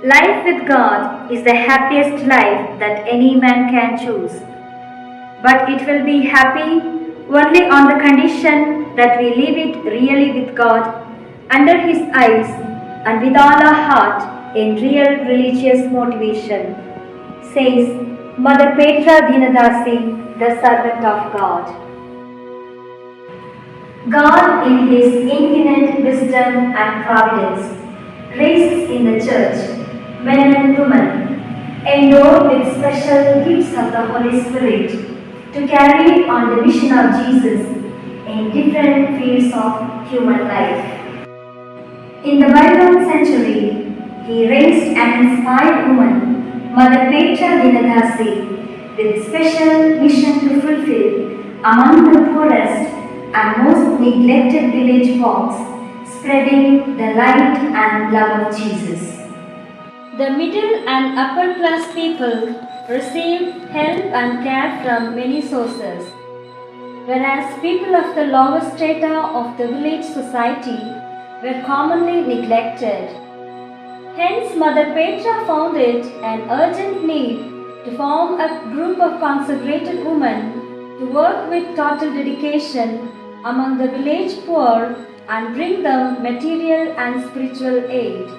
Life with God is the happiest life that any man can choose. But it will be happy only on the condition that we live it really with God, under His eyes, and with all our heart in real religious motivation, says Mother Petra Dinadasi, the servant of God. God, in His infinite wisdom and providence, raises in the Church men and women endowed with special gifts of the Holy Spirit to carry on the mission of Jesus in different fields of human life. In the bygone century, He raised an inspired woman, Mother Petra Dinadasi, with special mission to fulfill among the poorest and most neglected village folks, spreading the light and love of Jesus. The middle and upper class people received help and care from many sources, whereas people of the lower strata of the village society were commonly neglected. Hence, Mother Petra found it an urgent need to form a group of consecrated women to work with total dedication among the village poor and bring them material and spiritual aid.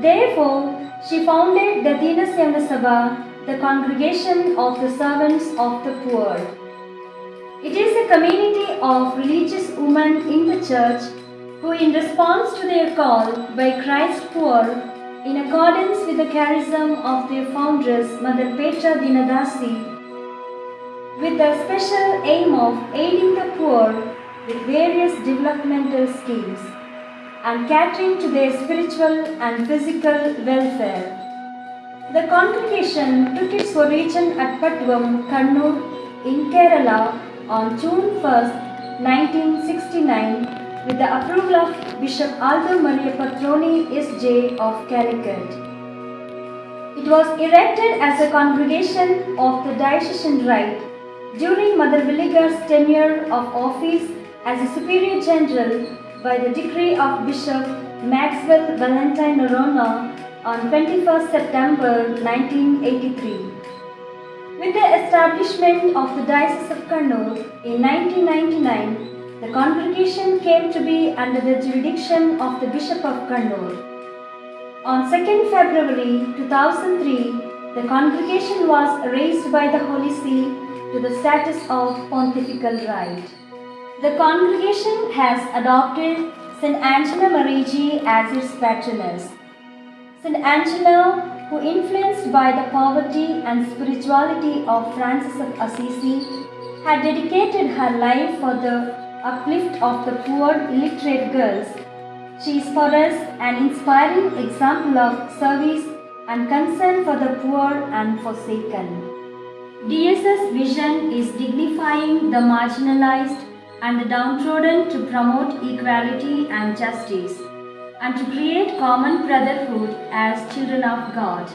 Therefore, she founded the Dinasevanasabha, the congregation of the servants of the poor. It is a community of religious women in the church who, in response to their call by Christ poor, in accordance with the charism of their foundress, Mother Petra Dinadasi, with the special aim of aiding the poor with various developmental schemes and catering to their spiritual and physical welfare. The congregation took its origin at Patvam, Kannur, in Kerala on June 1, 1969, with the approval of Bishop Aldo Maria Patroni S.J. of Calicut. It was erected as a congregation of the diocesan rite during Mother Villiger's tenure of office as a Superior General by the decree of Bishop Maxwell Valentine Noronha on 21 September 1983. With the establishment of the Diocese of Kannur in 1999, the congregation came to be under the jurisdiction of the Bishop of Kannur. On 2nd February 2003, the congregation was raised by the Holy See to the status of pontifical right. The congregation has adopted St. Angela Marigi as its patroness. St. Angela, who influenced by the poverty and spirituality of Francis of Assisi, had dedicated her life for the uplift of the poor illiterate girls. She is for us an inspiring example of service and concern for the poor and forsaken. DSS vision is dignifying the marginalized and the downtrodden to promote equality and justice, and to create common brotherhood as children of God.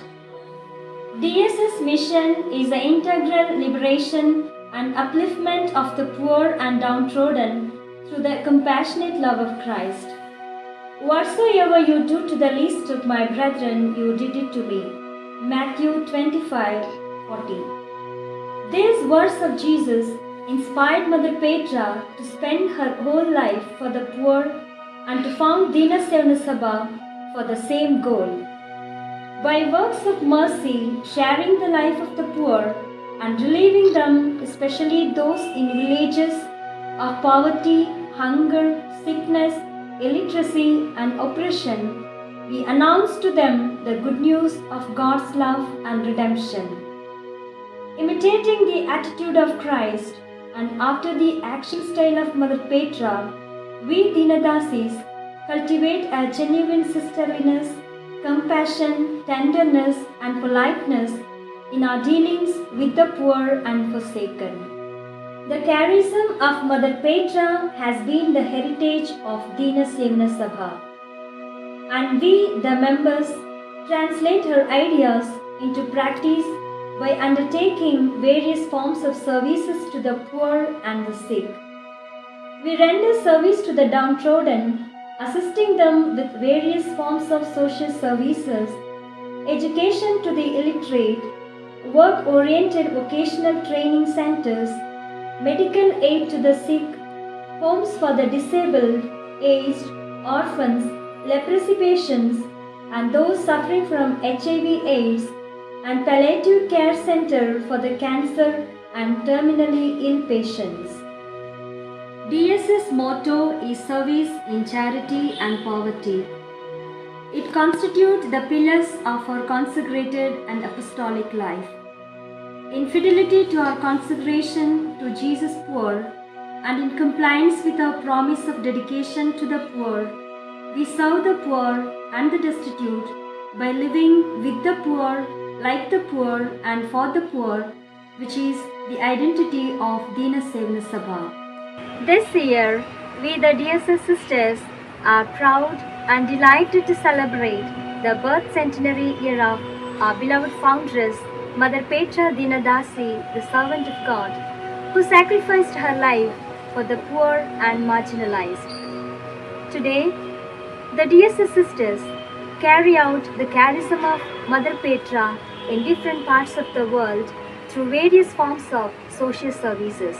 DSS mission is the integral liberation and upliftment of the poor and downtrodden through the compassionate love of Christ. Whatsoever you do to the least of my brethren, you did it to me. Matthew 25:40. These words of Jesus inspired Mother Petra to spend her whole life for the poor and to found Dinasevanasabha for the same goal. By works of mercy, sharing the life of the poor and relieving them, especially those in villages, of poverty, hunger, sickness, illiteracy, and oppression, we announce to them the good news of God's love and redemption. Imitating the attitude of Christ, and after the action style of Mother Petra, we Dinadasis cultivate a genuine sisterliness, compassion, tenderness, and politeness in our dealings with the poor and forsaken. The charism of Mother Petra has been the heritage of Dinasevanasabha, and we, the members, translate her ideas into practice by undertaking various forms of services to the poor and the sick. We render service to the downtrodden assisting them with various forms of social services, education to the illiterate, work-oriented vocational training centers, medical aid to the sick, homes for the disabled, aged, orphans, leprosy patients, and those suffering from HIV/AIDS, and palliative care center for the cancer and terminally ill patients. DSS motto is service in charity and poverty. It constitutes the pillars of our consecrated and apostolic life. In fidelity to our consecration to Jesus poor, and in compliance with our promise of dedication to the poor, we serve the poor and the destitute by living with the poor, like the poor, and for the poor, which is the identity of Dinasevanasabha. This year, we the DSS sisters are proud and delighted to celebrate the birth centenary year of our beloved foundress, Mother Petra Dinadasi, the servant of God, who sacrificed her life for the poor and marginalized. Today, the DSS sisters carry out the charism of Mother Petra in different parts of the world through various forms of social services.